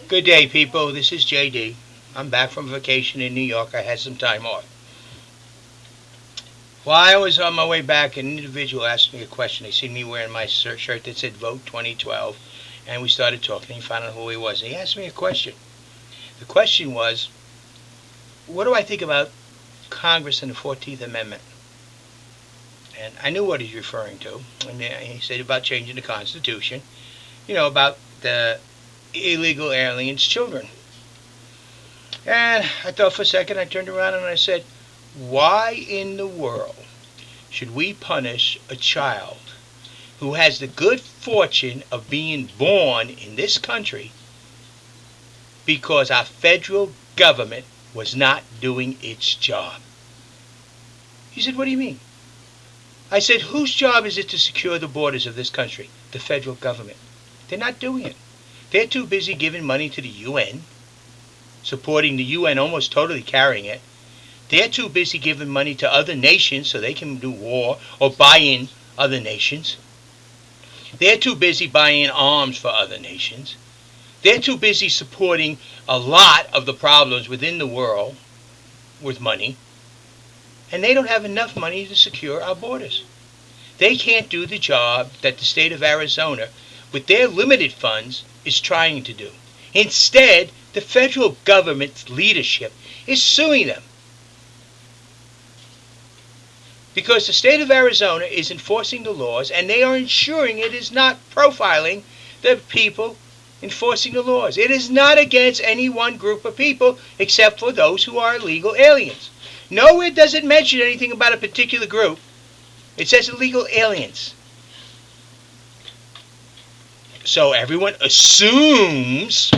Good day, people. This is JD. I'm back from vacation in New York. I had some time off. While I was on my way back, an individual asked me a question. They seen me wearing my shirt that said Vote 2012, and we started talking. He found out who he was. He asked me a question. The question was, what do I think about Congress and the 14th Amendment? And I knew what he's referring to. And he said about changing the Constitution, about the illegal aliens' children. And I thought for a second, I turned around and I said, why in the world should we punish a child who has the good fortune of being born in this country because our federal government was not doing its job? He said, what do you mean? I said, whose job is it to secure the borders of this country? The federal government. They're not doing it. They're too busy giving money to the UN, supporting the UN, almost totally carrying it. They're too busy giving money to other nations so they can do war or buy in other nations. They're too busy buying arms for other nations. They're too busy supporting a lot of the problems within the world with money. And they don't have enough money to secure our borders. They can't do the job that the state of Arizona, with their limited funds, is trying to do. Instead, the federal government's leadership is suing them. Because the state of Arizona is enforcing the laws, and they are ensuring it is not profiling the people enforcing the laws. It is not against any one group of people except for those who are illegal aliens. Nowhere does it mention anything about a particular group. It says illegal aliens. So everyone assumes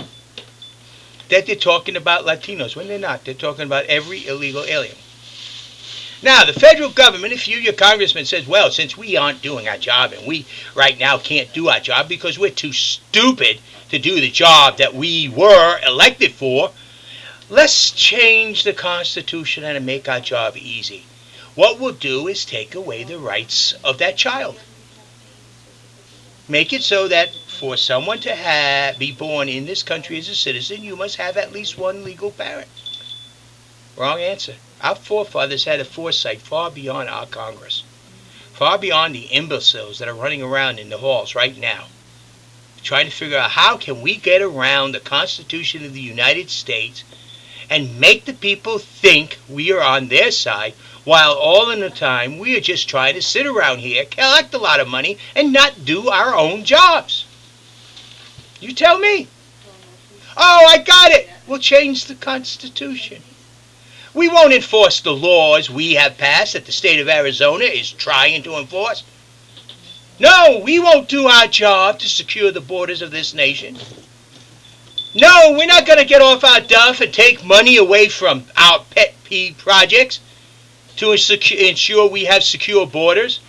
that they're talking about Latinos when they're not. They're talking about every illegal alien. Now, the federal government, if your congressman says, well, since we aren't doing our job and we right now can't do our job because we're too stupid to do the job that we were elected for, let's change the Constitution and make our job easy. What we'll do is take away the rights of that child. Make it so that for someone to be born in this country as a citizen, you must have at least one legal parent. Wrong answer. Our forefathers had a foresight far beyond our Congress, far beyond the imbeciles that are running around in the halls right now, trying to figure out how can we get around the Constitution of the United States and make the people think we are on their side, while all in the time we are just trying to sit around here, collect a lot of money, and not do our own jobs. You tell me. Oh, I got it. We'll change the Constitution. We won't enforce the laws we have passed that the state of Arizona is trying to enforce. No, we won't do our job to secure the borders of this nation. No, we're not going to get off our duff and take money away from our pet peeve projects to ensure we have secure borders.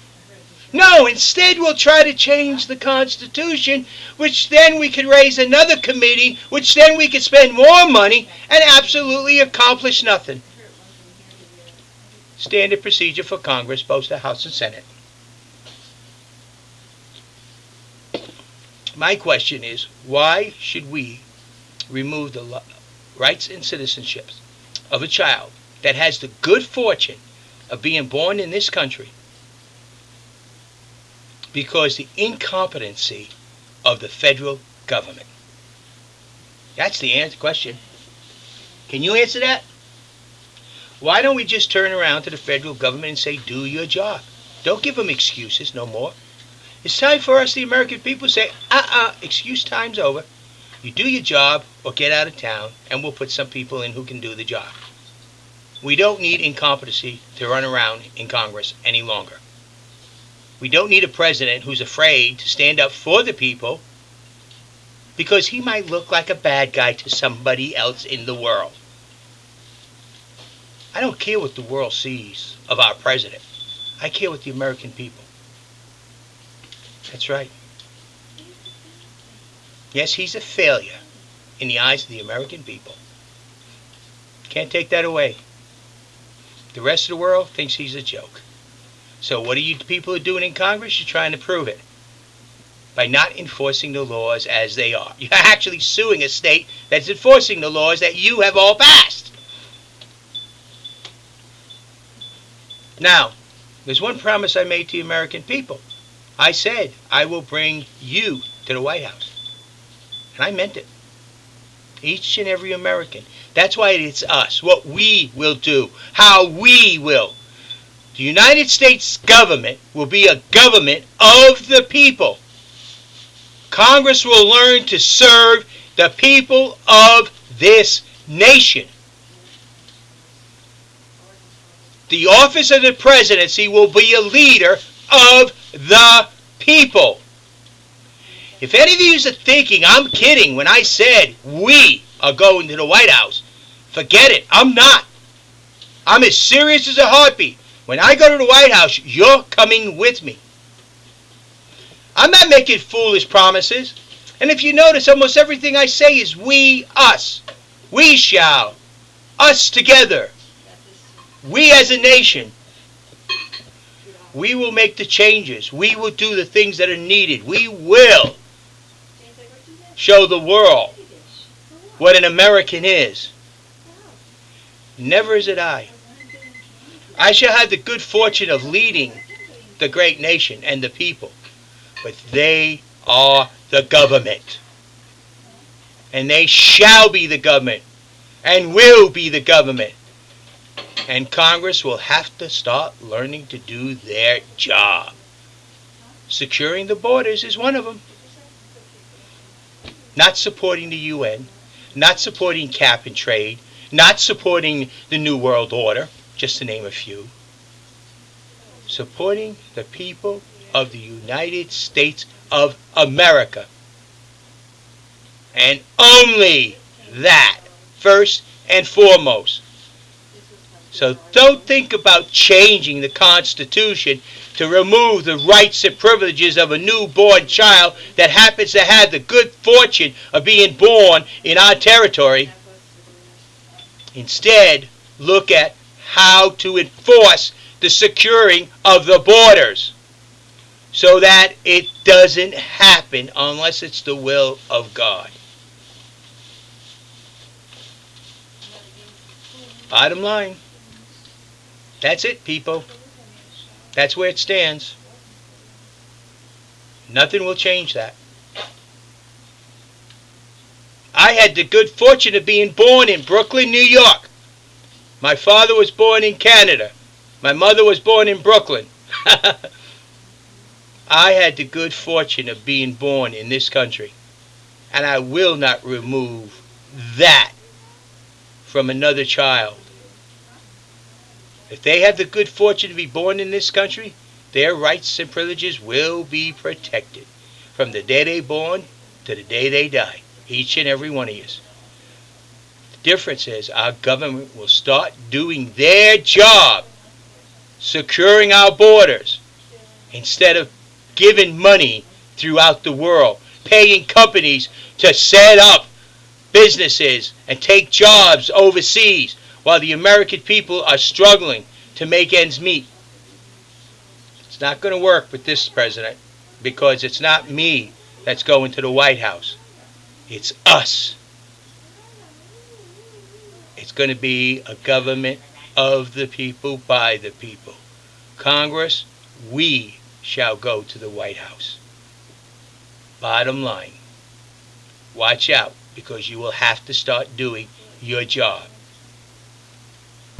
No, instead we'll try to change the Constitution, which then we could raise another committee, which then we could spend more money and absolutely accomplish nothing. Standard procedure for Congress, both the House and Senate. My question is, why should we remove the rights and citizenships of a child that has the good fortune of being born in this country because the incompetency of the federal government? That's the question. Can you answer that? Why don't we just turn around to the federal government and say, do your job? Don't give them excuses no more. It's time for us, the American people, to say, excuse time's over. You do your job or get out of town, and we'll put some people in who can do the job. We don't need incompetency to run around in Congress any longer. We don't need a president who's afraid to stand up for the people because he might look like a bad guy to somebody else in the world. I don't care what the world sees of our president. I care what the American people. That's right. Yes, he's a failure in the eyes of the American people. Can't take that away. The rest of the world thinks he's a joke. So what are you people doing in Congress? You're trying to prove it by not enforcing the laws as they are. You're actually suing a state that's enforcing the laws that you have all passed. Now, there's one promise I made to the American people. I said, I will bring you to the White House. And I meant it. Each and every American. That's why it's us. What we will do. How we will. The United States government will be a government of the people. Congress will learn to serve the people of this nation. The office of the presidency will be a leader of the people. If any of you are thinking I'm kidding when I said we are going to the White House, forget it. I'm not. I'm as serious as a heartbeat. When I go to the White House, you're coming with me. I'm not making foolish promises. And if you notice, almost everything I say is we, us. We shall. Us together. We as a nation. We will make the changes. We will do the things that are needed. We will show the world what an American is. Never is it I. I shall have the good fortune of leading the great nation and the people. But they are the government. And they shall be the government. And will be the government. And Congress will have to start learning to do their job. Securing the borders is one of them. Not supporting the UN. Not supporting cap and trade. Not supporting the New World Order. Just to name a few. Supporting the people of the United States of America. And only that, first and foremost. So don't think about changing the Constitution to remove the rights and privileges of a newborn child that happens to have the good fortune of being born in our territory. Instead, look at how to enforce the securing of the borders so that it doesn't happen unless it's the will of God. Bottom line. That's it, people. That's where it stands. Nothing will change that. I had the good fortune of being born in Brooklyn, New York. My father was born in Canada. My mother was born in Brooklyn. I had the good fortune of being born in this country. And I will not remove that from another child. If they have the good fortune to be born in this country, their rights and privileges will be protected from the day they're born to the day they die. Each and every one of you. The difference is our government will start doing their job, securing our borders, instead of giving money throughout the world, paying companies to set up businesses and take jobs overseas while the American people are struggling to make ends meet. It's not going to work with this president because it's not me that's going to the White House. It's us. It's going to be a government of the people, by the people. Congress, we shall go to the White House. Bottom line, watch out because you will have to start doing your job.